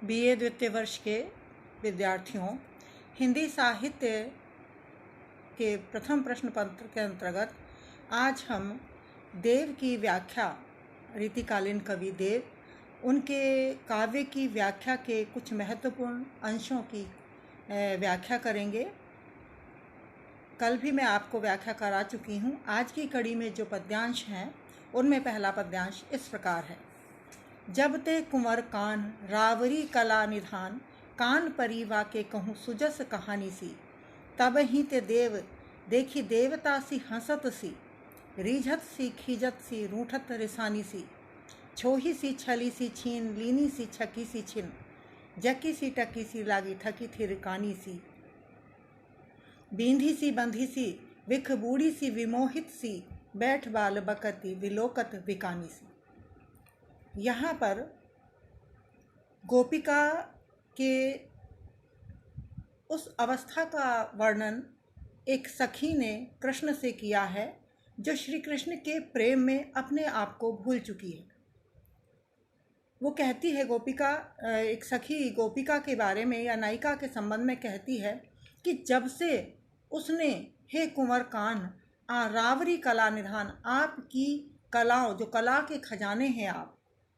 BA द्वितीय वर्ष के विद्यार्थियों, हिंदी साहित्य के प्रथम प्रश्न पत्र के अंतर्गत आज हम देव की व्याख्या, रीतिकालीन कवि देव, उनके काव्य की व्याख्या के कुछ महत्वपूर्ण अंशों की व्याख्या करेंगे। कल भी मैं आपको व्याख्या करा चुकी हूँ। आज की कड़ी में जो पद्यांश हैं उनमें पहला पद्यांश इस प्रकार है। जब ते कुंवर कान रावरी कला निधान, कान परिवा के कहूँ सुजस कहानी सी, तब ही ते देव देखी देवता सी हंसत सी, रीझत सी खीजत सी रूठत रिसानी सी, छोही सी छली सी छीन लीनी सी छकी सी छिन, जकी सी टकी सी लागी थकी थी रिकानी सी, बींधी सी बंधी सी विख बूढ़ी सी विमोहित सी, बैठ बाल बकती विलोकत विकानी सी। यहाँ पर गोपिका के उस अवस्था का वर्णन एक सखी ने कृष्ण से किया है जो श्री कृष्ण के प्रेम में अपने आप को भूल चुकी है। वो कहती है, गोपिका, एक सखी गोपिका के बारे में या नायिका के संबंध में कहती है कि जब से उसने हे कुंवर कान रावरी कला निधान, आपकी कलाओं, जो कला के खजाने हैं, आप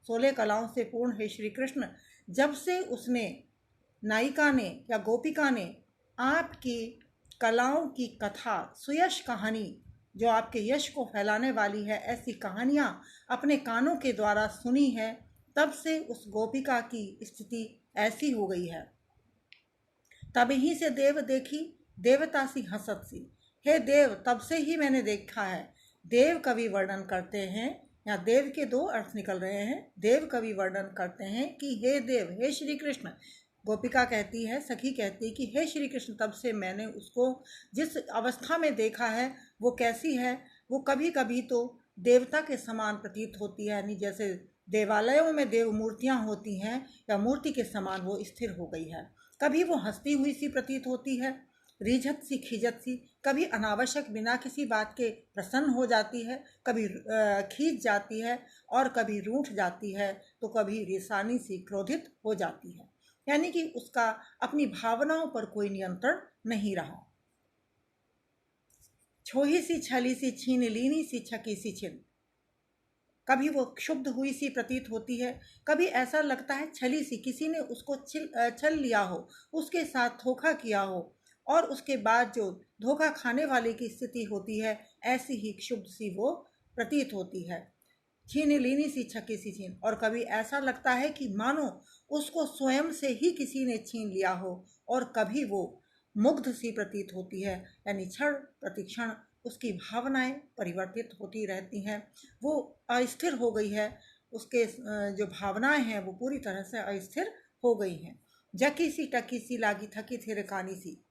16 कलाओं से पूर्ण है श्री कृष्ण, जब से उसने, नायिका ने या गोपिका ने, आपकी कलाओं की कथा, सुयश कहानी, जो आपके यश को फैलाने वाली है, ऐसी कहानियाँ अपने कानों के द्वारा सुनी है, तब से उस गोपिका की स्थिति ऐसी हो गई है। तब ही से देव देखी देवता सी हंसत सी, हे देव, तब से ही मैंने देखा है। देव कवि वर्णन करते हैं, या देव के दो अर्थ निकल रहे हैं। देव कवि वर्णन करते हैं कि हे देव, हे श्री कृष्ण। गोपिका कहती है, सखी कहती है कि हे श्री कृष्ण, तब से मैंने उसको जिस अवस्था में देखा है वो कैसी है, वो कभी कभी तो देवता के समान प्रतीत होती है, यानी जैसे देवालयों में देव मूर्तियाँ होती हैं या मूर्ति के समान वो स्थिर हो गई है। कभी वो हंसती हुई सी प्रतीत होती है, रिझत सी खीजत सी, कभी अनावश्यक बिना किसी बात के प्रसन्न हो जाती है, कभी खींच जाती है और कभी रूठ जाती है, तो कभी रिसानी सी क्रोधित हो जाती है। यानी कि उसका अपनी भावनाओं पर कोई नियंत्रण नहीं रहा। छोही सी छली सी छीन लीनी सी छकी सी छिन, कभी वो क्षुब्ध हुई सी प्रतीत होती है, कभी ऐसा लगता है छली सी, किसी ने उसको छल लिया हो, उसके साथ धोखा किया हो, और उसके बाद जो धोखा खाने वाले की स्थिति होती है, ऐसी ही क्षुब्ध सी वो प्रतीत होती है। छीन लीनी सी छकी सी छीन, और कभी ऐसा लगता है कि मानो उसको स्वयं से ही किसी ने छीन लिया हो, और कभी वो मुग्ध सी प्रतीत होती है, यानी क्षण प्रतिक्षण उसकी भावनाएं परिवर्तित होती रहती हैं। वो अस्थिर हो गई है, उसके जो भावनाएं हैं वो पूरी तरह से अस्थिर हो गई हैं। जकी सी टकी सी लागी थकी थी रिकानी सी,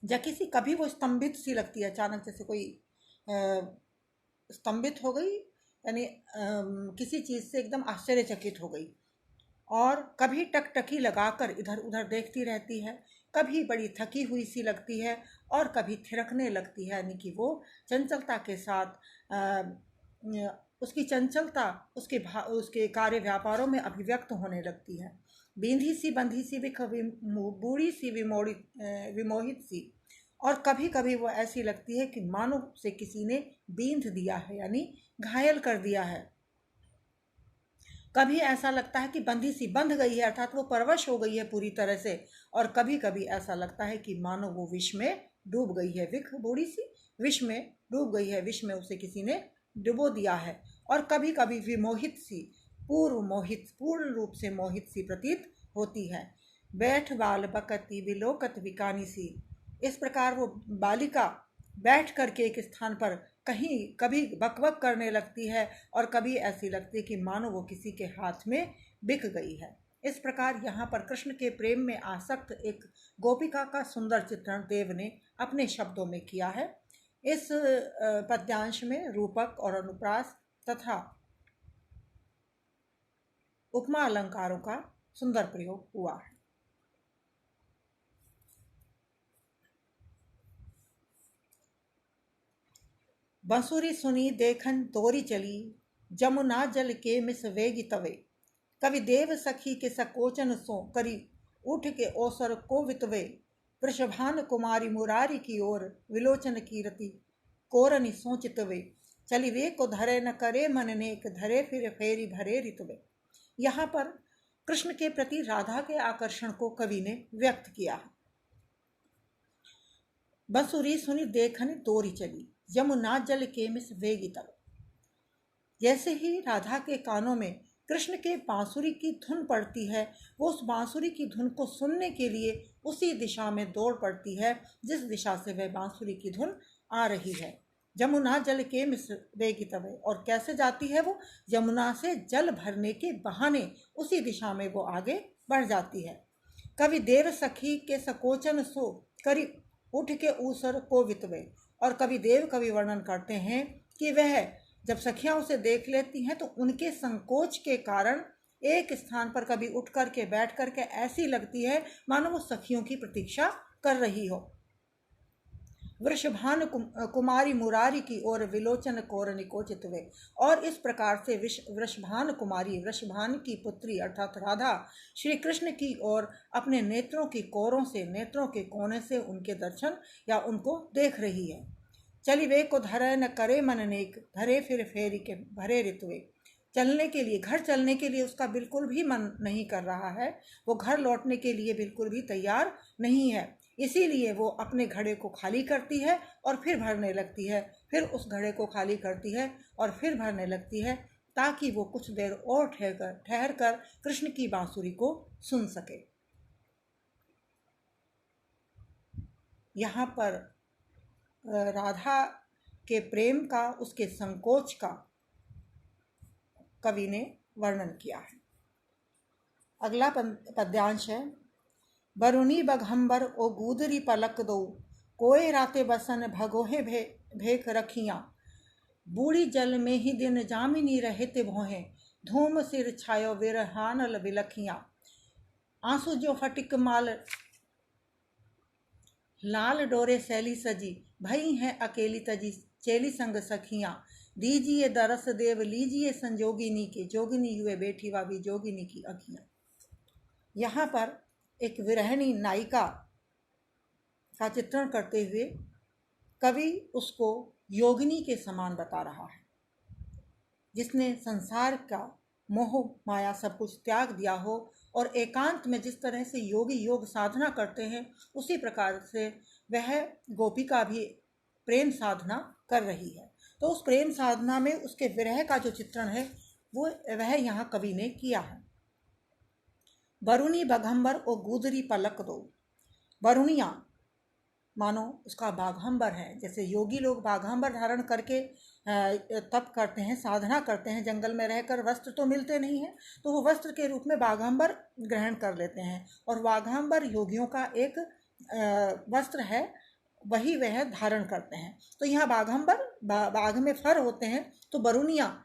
जकी सी, कभी वो स्तंभित सी लगती है, अचानक जैसे कोई स्तंभित हो गई, यानी किसी चीज़ से एकदम आश्चर्यचकित हो गई, और कभी टकटकी लगाकर इधर उधर देखती रहती है, कभी बड़ी थकी हुई सी लगती है और कभी थिरकने लगती है, यानी कि वो चंचलता के साथ उसकी चंचलता उसके कार्य व्यापारों में अभिव्यक्त होने लगती है। बींधी सी बंधी सी बूढ़ी सी विमोहित सी, और कभी कभी वो ऐसी लगती है कि मानो से किसी ने बींध दिया है, यानी घायल कर दिया है। कभी ऐसा लगता है कि बंधी सी बंध गई है, अर्थात वो परवश हो गई है पूरी तरह से, और कभी कभी ऐसा लगता है कि मानो वो विष में डूब गई है, विख बूढ़ी सी विष में डूब गई है, विष में उसे किसी ने डुबो दिया है। और कभी कभी विमोहित सी, पूर्ण रूप से मोहित सी प्रतीत होती है। बैठ बाल बकती विलोकत विकानी सी, इस प्रकार वो बालिका बैठ करके एक स्थान पर कहीं कभी बकबक करने लगती है, और कभी ऐसी लगती है कि मानो वो किसी के हाथ में बिक गई है। इस प्रकार यहाँ पर कृष्ण के प्रेम में आसक्त एक गोपिका का सुंदर चित्रण देव ने अपने शब्दों में किया है। इस पद्यांश में रूपक और अनुप्रास तथा उपमा अलंकारों का सुंदर प्रयोग हुआ है। बंसुरी सुनी देखन तोरी चली, जमुना जल के मिस वेगी तवे, कवि देव सखी के सकोचन सो करी उठ के ओसर को वितवे, वृषभान कुमारी मुरारी की ओर विलोचन कीरति कोरनि सोचितवे, चली वे को धरे न करे मन नेक, धरे फिर फेरी भरे ऋतुवे। यहाँ पर कृष्ण के प्रति राधा के आकर्षण को कवि ने व्यक्त किया। बंसुरी सुनी देखन तोरी चली, यमुना जल के मिस वेगी तब। जैसे ही राधा के कानों में कृष्ण के बांसुरी की धुन पड़ती है, वो उस बांसुरी की धुन को सुनने के लिए उसी दिशा में दौड़ पड़ती है जिस दिशा से वह बांसुरी की धुन आ रही है। यमुना जल के मिस वेगी तब, और कैसे जाती है वो? यमुना से जल भरने के बहाने उसी दिशा में वो आगे बढ़ जाती है। कवि देव सखी के सकोचन सो करी उठ के ऊसर को वितवे, और कवि देव कवि वर्णन करते हैं कि वह जब सखियां उसे देख लेती हैं तो उनके संकोच के कारण एक स्थान पर कभी उठ करके बैठ करके ऐसी लगती है मानो वो सखियों की प्रतीक्षा कर रही हो। वृषभान कुमारी मुरारी की ओर विलोचन कोरनि कोचितवे, और इस प्रकार से वृषभान कुमारी, वृषभान की पुत्री अर्थात राधा, श्री कृष्ण की ओर अपने नेत्रों की कोरों से, नेत्रों के कोने से उनके दर्शन या उनको देख रही है। चली वे को धरे न करे मन नेक, धरे फिर फेरी के भरे ऋतुवे। चलने के लिए, घर चलने के लिए उसका बिल्कुल भी मन नहीं कर रहा है, वो घर लौटने के लिए बिल्कुल भी तैयार नहीं है। इसीलिए वो अपने घड़े को खाली करती है और फिर भरने लगती है, फिर उस घड़े को खाली करती है और फिर भरने लगती है, ताकि वो कुछ देर और ठहर कर कृष्ण की बांसुरी को सुन सके। यहाँ पर राधा के प्रेम का, उसके संकोच का कवि ने वर्णन किया है। अगला पद्यांश है। बरुनी बघम्बर ओ गूदरी पलक दो, कोय राते बसन भगोहे भेख रखियाँ, बूढ़ी जल में ही दिन जामिनी रहत भोहें, धूम सिर छायो विरहानल बिलखियाँ, आंसू जो फटिक माल लाल डोरे सैली सजी, भई हैं अकेली तजी चेली संग सखियाँ, दीजिए दरस देव लीजिए संजोगिनी के, जोगिनी हुए बैठी वावी जोगिनी की अखियाँ। यहाँ पर एक विरहिणी नायिका का चित्रण करते हुए कवि उसको योगिनी के समान बता रहा है, जिसने संसार का मोह माया सब कुछ त्याग दिया हो और एकांत में जिस तरह से योगी योग साधना करते हैं, उसी प्रकार से वह गोपिका भी प्रेम साधना कर रही है। तो उस प्रेम साधना में उसके विरह का जो चित्रण है वो वह यहाँ कवि ने किया है। बरुनी बघम्बर ओ गूदरी पलक दो। बरुणिया मानो उसका बाघंबर है। जैसे योगी लोग बाघंबर धारण करके तप करते हैं, साधना करते हैं, जंगल में रहकर वस्त्र तो मिलते नहीं हैं, तो वो वस्त्र के रूप में बाघंबर ग्रहण कर लेते हैं, और बाघंबर योगियों का एक वस्त्र है, वही वह धारण करते हैं। तो यहाँ बाघंबर, बाघ में फर होते हैं, तो बरुनिया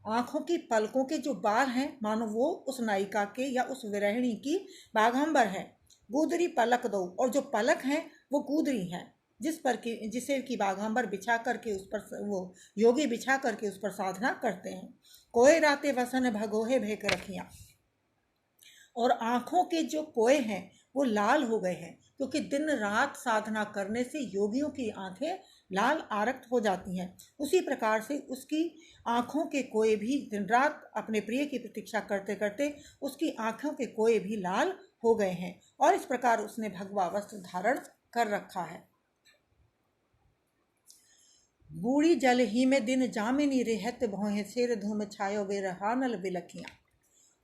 आँखों की पलकों के जो बाल हैं मानो वो उस नायिका के या उस विरहिणी की बाघंबर है। गूदरी पलक दो, और जो पलक हैं वो गूदरी हैं, जिसे कि बाघंबर बिछा करके उस पर वो योगी बिछा करके उस पर साधना करते हैं। कोय राते वसन भगोहे भेक रखियाँ, और आँखों के जो कोय हैं वो लाल हो गए हैं, क्योंकि दिन रात साधना करने से योगियों की आंखें लाल आरक्त हो जाती हैं। उसी प्रकार से उसकी आँखों के कोय भी दिन रात अपने प्रिय की प्रतीक्षा करते करते उसकी आँखों के कोय भी लाल हो गए हैं, और इस प्रकार उसने भगवा वस्त्र धारण कर रखा है। बूढ़ी जल ही में दिन जामिनी रेहत भोहे, सिर धूम छायो विरहानल बिलखियाँ,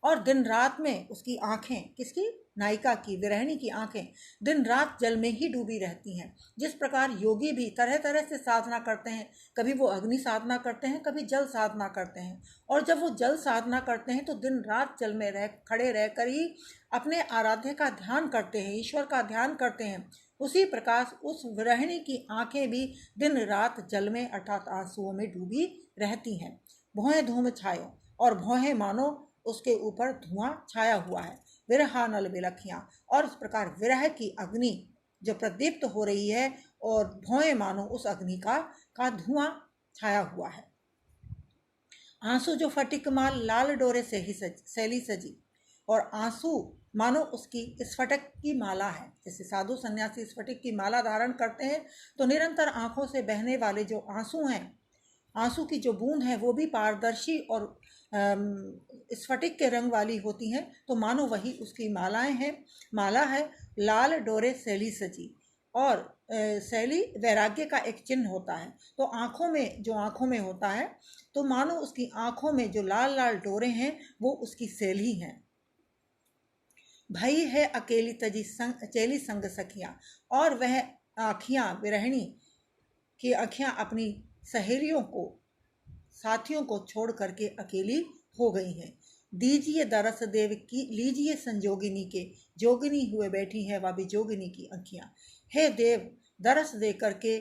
और दिन रात में उसकी आंखें, किसकी? नायिका की, विरहिणी की आंखें दिन रात जल में ही डूबी रहती हैं। जिस प्रकार योगी भी तरह तरह से साधना करते हैं, कभी वो अग्नि साधना करते हैं, कभी जल साधना करते हैं, और जब वो जल साधना करते हैं तो दिन रात जल में खड़े रहकर ही अपने आराध्य का ध्यान करते हैं, ईश्वर का ध्यान करते हैं। उसी प्रकार उस विरहिणी की आंखें भी दिन रात जल में अर्थात आंसुओं में डूबी रहती हैं। भौहें धूम छायो, और भौहें मानो उसके ऊपर धुआं छाया हुआ है। विरहानल बिलखियाँ, और इस प्रकार विरह की अग्नि जो प्रदीप्त हो रही है, और भौएं मानो उस अग्नि का धुआं छाया हुआ है। आंसू जो फटिक माल लाल डोरे से ही सैली सजी। और आंसू मानो उसकी स्फटिक की माला है। जैसे साधु सन्यासी स्फटिक की माला धारण करते हैं तो निरंतर आंखों से बहने वाले जो आंसू हैं, आंसू की जो बूंद है वो भी पारदर्शी और स्फटिक के रंग वाली होती हैं। तो मानो वही उसकी मालाएं हैं, माला है। लाल डोरे शैली सजी। और शैली वैराग्य का एक चिन्ह होता है। तो आंखों में, जो आंखों में होता है, तो मानो उसकी आंखों में जो लाल लाल डोरे हैं वो उसकी शैली हैं। भई है अकेली तजी संग चेली संग सखियां। और वह आँखियां, विरहिणी की आँखियां अपनी सहेलियों को, साथियों को छोड़ करके अकेली हो गई हैं। दीजिए दरस देव की लीजिए संजोगिनी के, जोगिनी हुए बैठी है वह भी जोगिनी की आँखियां। हे देव, दरस दे करके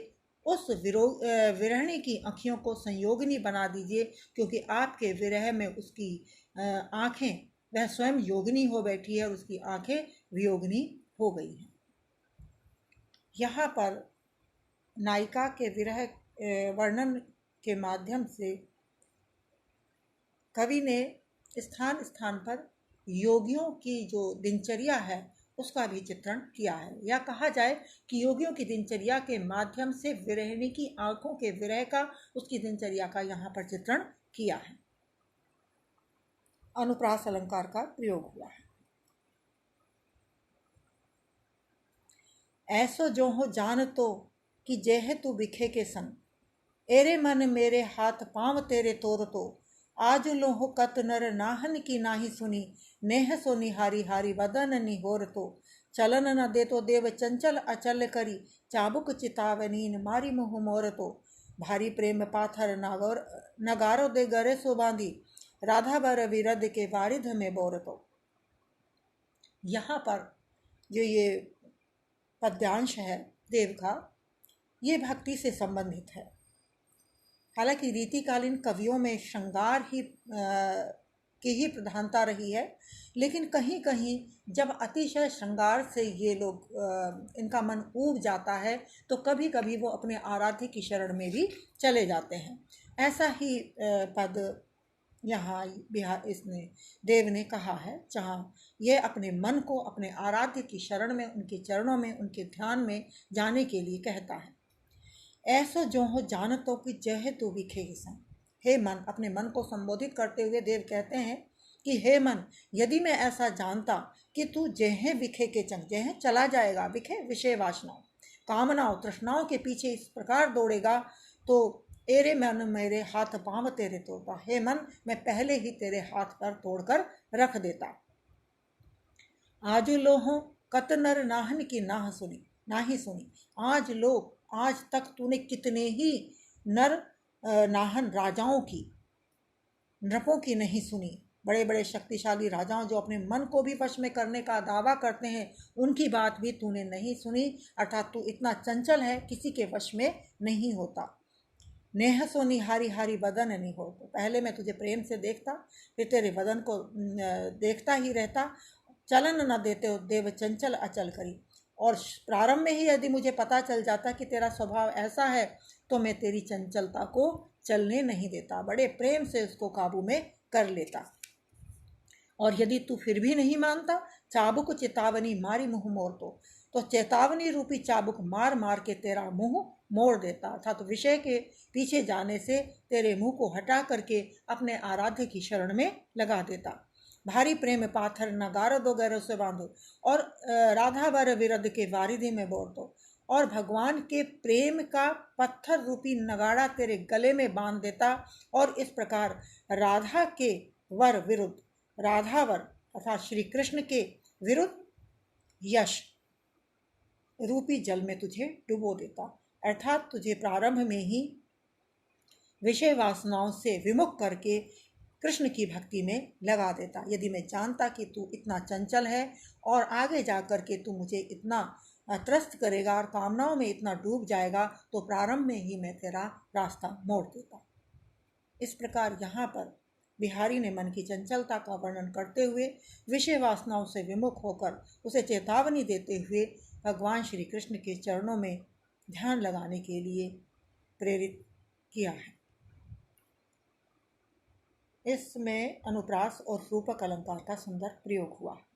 उस विरहिणी की आँखियों को संयोगिनी बना दीजिए, क्योंकि आपके विरह में उसकी आँखें, वह स्वयं योगिनी हो बैठी है और उसकी आंखें वियोगिनी हो गई हैं। यहाँ पर नायिका के विरह वर्णन के माध्यम से कवि ने स्थान स्थान पर योगियों की जो दिनचर्या है उसका भी चित्रण किया है। या कहा जाए कि योगियों की दिनचर्या के माध्यम से विरहिणी की आंखों के विरह का, उसकी दिनचर्या का यहाँ पर चित्रण किया है। अनुप्रास अलंकार का प्रयोग हुआ है। ऐसो जो हो जान तो कि जेह तू बिखे के संग, एरे मन मेरे हाथ पांव तेरे तोर तो, आज लोह कत नर नाहन की नाही सुनी, नेह सो निहारी हारी वदन निहोर तो, चलन न दे तो देव चंचल अचल करी, चाबुक चितावनीन मारी मुँह मोर तो, भारी प्रेम पाथर नगारो दे गरे सो बांधी, राधा बर विरद के वारिध में बोर तो। यहाँ पर जो ये पद्यांश है देव का, ये भक्ति से संबंधित है। हालांकि रीतिकालीन कवियों में श्रृंगार की ही प्रधानता रही है, लेकिन कहीं कहीं जब अतिशय श्रृंगार से ये लोग इनका मन ऊब जाता है तो कभी कभी वो अपने आराध्य की शरण में भी चले जाते हैं। ऐसा ही पद यहाँ बिहार इसने देव ने कहा है, जहाँ ये अपने मन को अपने आराध्य की शरण में, उनके चरणों में, उनके ध्यान में जाने के लिए कहता है। ऐसो जो हो जानतो कि जह तू विखे संग। हे मन, अपने मन को संबोधित करते हुए देव कहते हैं कि हे मन, यदि मैं ऐसा जानता कि तू जेह विखे के चंग, जेह चला जाएगा, विखे विषय वासनाओं, कामनाओं, तृष्णाओं के पीछे इस प्रकार दौड़ेगा, तो एरे मन मेरे हाथ पांव तेरे तोड़ता। हे मन, मैं पहले ही तेरे हाथ पर तोड़कर रख देता। आजु लोहो कत नर नाहन की नाह सुनी, नाही सुनी। आज लोग, आज तक तूने कितने ही नर नाहन, राजाओं की, नृपों की नहीं सुनी। बड़े बड़े शक्तिशाली राजाओं जो अपने मन को भी वश में करने का दावा करते हैं, उनकी बात भी तूने नहीं सुनी। अर्थात तू इतना चंचल है, किसी के वश में नहीं होता। नेह सो निहारी हारी वदन नहीं हो, तो पहले मैं तुझे प्रेम से देखता, फिर तेरे वदन को देखता ही रहता। चलन न देते हो देव चंचल अचल करी। और प्रारंभ में ही यदि मुझे पता चल जाता कि तेरा स्वभाव ऐसा है तो मैं तेरी चंचलता को चलने नहीं देता, बड़े प्रेम से उसको काबू में कर लेता। और यदि तू फिर भी नहीं मानता, चाबुक चितावनी मारी मुँह मोर तो चेतावनी रूपी चाबुक मार मार के तेरा मुंह मोड़ देता। अर्थात तो विषय के पीछे जाने से तेरे मुंह को हटा करके अपने आराध्य की शरण में लगा देता। भारी प्रेम पाथर नगारो दो गैरों से बांधो, और राधा वर विरद के वारिधि में बोर दो। और भगवान के प्रेम का पत्थर रूपी नगाड़ा तेरे गले में बांध देता। और इस प्रकार राधा के वर विरुद्ध, राधावर अर्थात श्री कृष्ण के विरुद्ध यश रूपी जल में तुझे डुबो देता। अर्थात तुझे प्रारंभ में ही विषय वासनाओं से विमुख करके कृष्ण की भक्ति में लगा देता। यदि मैं जानता कि तू इतना चंचल है और आगे जा कर के तू मुझे इतना त्रस्त करेगा और कामनाओं में इतना डूब जाएगा, तो प्रारंभ में ही मैं तेरा रास्ता मोड़ देता। इस प्रकार यहाँ पर बिहारी ने मन की चंचलता का वर्णन करते हुए विषय वासनाओं से विमुख होकर उसे चेतावनी देते हुए भगवान श्री कृष्ण के चरणों में ध्यान लगाने के लिए प्रेरित किया है। इसमें अनुप्रास और रूपक अलंकार का सुंदर प्रयोग हुआ है।